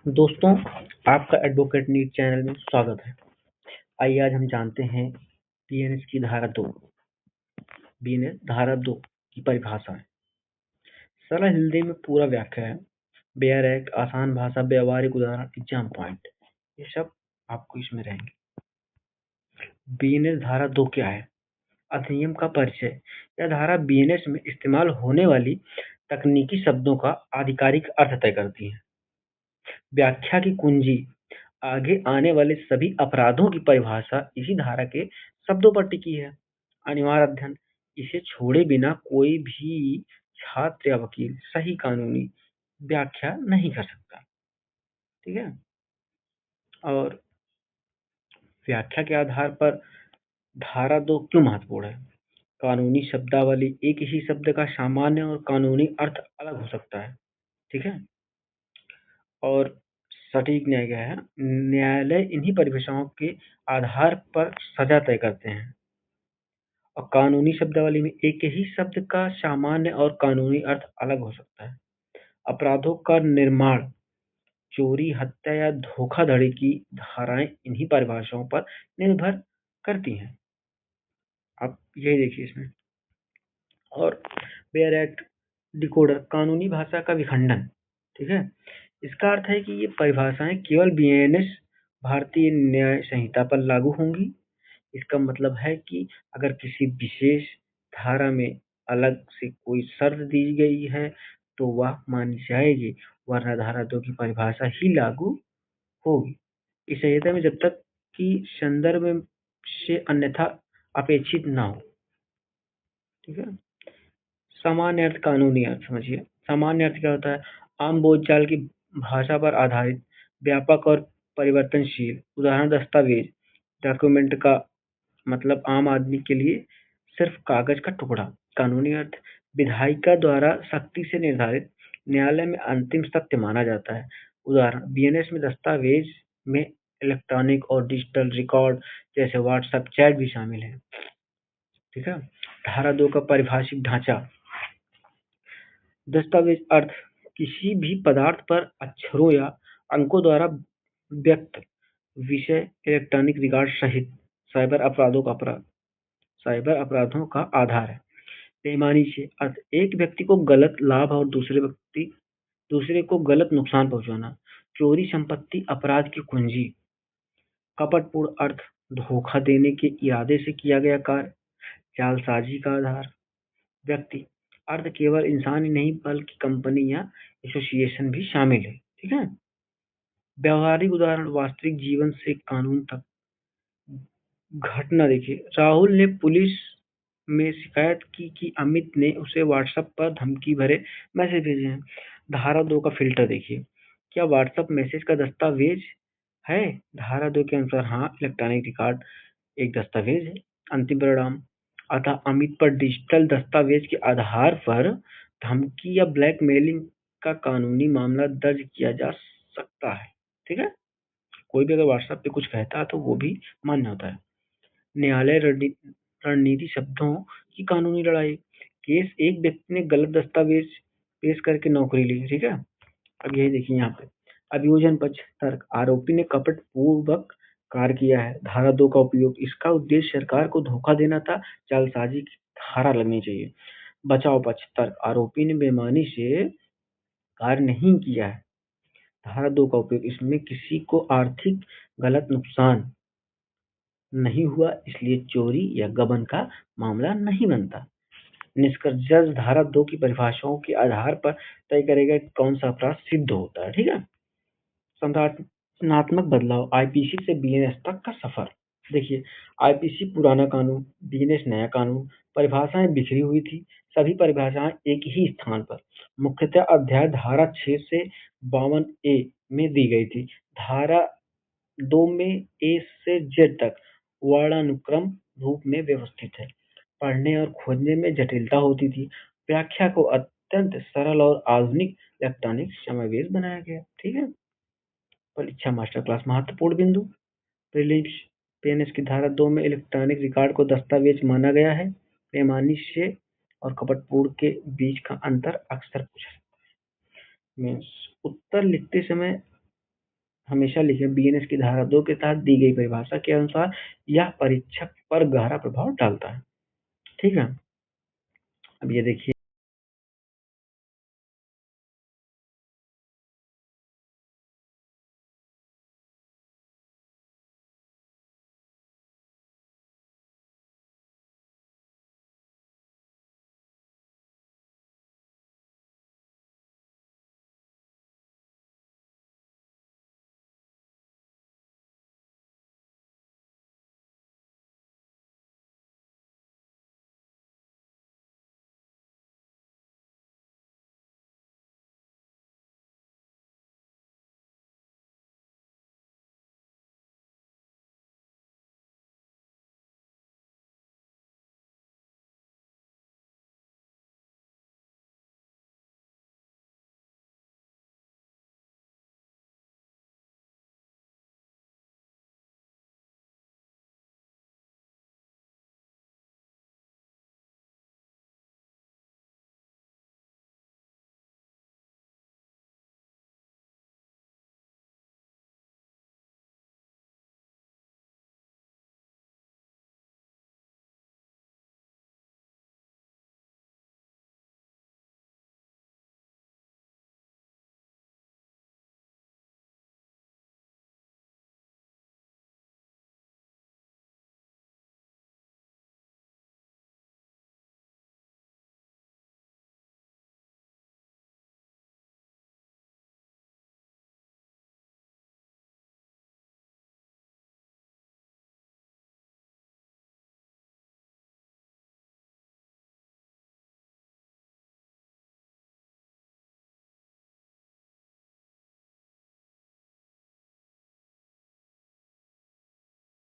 दोस्तों, आपका advocate NEET channel में स्वागत है। आइए आज हम जानते हैं बीएनएस की धारा 2। बीएनएस धारा 2 की परिभाषा है। सरल हिंदी में पूरा व्याख्या है। बेयर एक्ट, आसान भाषा, व्यवहारिक उदाहरण, एग्जाम पॉइंट, ये सब आपको इसमें रहेंगे। बीएनएस धारा 2 क्या है? अधिनियम का परिचय। यह धारा बीएनएस में इस्तेमाल होने वाली तकनीकी शब्दों का आधिकारिक अर्थ तय करती है। व्याख्या की कुंजी। आगे आने वाले सभी अपराधों की परिभाषा इसी धारा के शब्दों पर टिकी है। अनिवार्य अध्ययन। इसे छोड़े बिना कोई भी छात्र या वकील सही कानूनी व्याख्या नहीं कर सकता। ठीक है। और व्याख्या के आधार पर धारा 2 क्यों महत्वपूर्ण है? कानूनी शब्दावली। एक ही शब्द का सामान्य और कानूनी अर्थ अलग हो सकता है। ठीक है। और सटीक न्याय क्या है? न्यायालय इन्हीं परिभाषाओं के आधार पर सजा तय करते हैं। और कानूनी शब्दावली में एक ही शब्द का सामान्य और कानूनी अर्थ अलग हो सकता है। अपराधों का निर्माण। चोरी, हत्या या धोखाधड़ी की धाराएं इन्हीं परिभाषाओं पर निर्भर करती हैं। आप यही देखिए इसमें। और बेयर एक्ट, डिकोडर, कानूनी भाषा का विखंडन। ठीक है। इसका अर्थ है कि ये परिभाषाएं केवल बीएनएस भारतीय न्याय संहिता पर लागू होंगी। इसका मतलब है कि अगर किसी विशेष धारा में अलग से कोई शर्त दी गई है तो वह मानी जाएगी, वरना धारा 2 की परिभाषा ही लागू होगी। इस संहिता में जब तक कि संदर्भ से अन्यथा अपेक्षित ना हो। ठीक है। सामान्य अर्थ, कानूनी अर्थ समझिए। सामान्य अर्थ क्या होता है? आम बोलचाल की भाषा पर आधारित, व्यापक और परिवर्तनशील। उदाहरण दस्तावेज, डॉक्यूमेंट का मतलब आम आदमी के लिए सिर्फ कागज का टुकड़ा। कानूनी अर्थ, विधायिका द्वारा सख्ती से निर्धारित, न्यायालय में अंतिम सत्य माना जाता है। उदाहरण, बीएनएस में दस्तावेज में इलेक्ट्रॉनिक और डिजिटल रिकॉर्ड जैसे व्हाट्सएप चैट भी शामिल है। ठीक है। धारा 2 का पारिभाषिक ढांचा। दस्तावेज अर्थ, किसी भी पदार्थ पर अक्षरों या अंकों द्वारा व्यक्त विषय इलेक्ट्रॉनिक रिकॉर्ड सहित साइबर अपराधों का आधार है। बेईमानी से अर्थ, एक व्यक्ति को गलत लाभ और दूसरे को गलत नुकसान पहुंचाना। चोरी संपत्ति अपराध की कुंजी। कपटपूर्ण अर्थ, धोखा देने के इरादे से किया गया कार्य। जालसाजी का आधार। व्यक्ति अर्थ, केवल इंसान ही नहीं बल्कि कंपनी या एसोसिएशन भी शामिल है। ठीक है। व्यवहारिक उदाहरण, वास्तविक जीवन से कानून तक। घटना देखिए, राहुल ने पुलिस में शिकायत की कि अमित ने उसे व्हाट्सएप पर धमकी भरे मैसेज भेजे हैं। धारा 2 का फिल्टर देखिए, क्या व्हाट्सएप मैसेज का दस्तावेज है? धारा 2 के अनुसार हाँ, इलेक्ट्रॉनिक रिकॉर्ड एक दस्तावेज है। अंतिम परिणाम, अतः अमित पर डिजिटल दस्तावेज के आधार पर धमकी या ब्लैकमेलिंग का कानूनी मामला दर्ज किया जा सकता है। ठीक है। कोई भी अगर व्हाट्सएप पे कुछ कहता है तो वो भी मान्य होता है। न्यायालय रणनीति शब्दों की कानूनी लड़ाई। केस, एक व्यक्ति ने गलत दस्तावेज पेश करके नौकरी ली। ठीक है। अब यही देखिए यहाँ पे अभियोजन पक्ष तर्क, आरोपी ने कपट पूर्वक कार्य किया है। धारा 2 का उपयोग, इसका उद्देश्य सरकार को धोखा देना था। जालसाजी की धारा लगनी चाहिए। बचाव पक्ष तर्क, आरोपी ने बेईमानी से कार्य नहीं किया है। धारा 2 का उपयोग, इसमें किसी को आर्थिक गलत नुकसान नहीं हुआ, इसलिए चोरी या गबन का मामला नहीं बनता। निष्कर्ष, जज धारा 2 की परिभाषाओं के आधार पर तय करेगा कि कौन सा अपराध सिद्ध होता है। ठीक है। संरचनात्मक बदलाव, आईपीसी से बीएनएस तक का सफर। देखिए, आईपीसी पुराना कानून, बीएनएस नया कानून। परिभाषाएं बिखरी हुई थी, सभी परिभाषाएं एक ही स्थान पर। मुख्यतः अध्याय धारा 6 से 52 ए में दी गई थी। धारा 2 में ए से जेड तक वर्णानुक्रम रूप में व्यवस्थित है। पढ़ने और खोजने में जटिलता होती थी। व्याख्या को अत्यंत सरल और आधुनिक इलेक्ट्रॉनिक समावेश बनाया गया। ठीक है। परीक्षा मास्टर क्लास, महत्वपूर्ण बिंदु। प्रीलिम्स, बीएनएस की धारा 2 में इलेक्ट्रॉनिक रिकॉर्ड को दस्तावेज माना गया है। बेईमानी से और कपटपूर्ण के बीच का अंतर अक्सर पूछा जाता है। मीन्स उत्तर लिखते समय हमेशा लिखें बीएनएस की धारा 2 के तहत दी गई परिभाषा के अनुसार यह परीक्षक पर गहरा प्रभाव डालता है। ठीक है, अब ये देखिए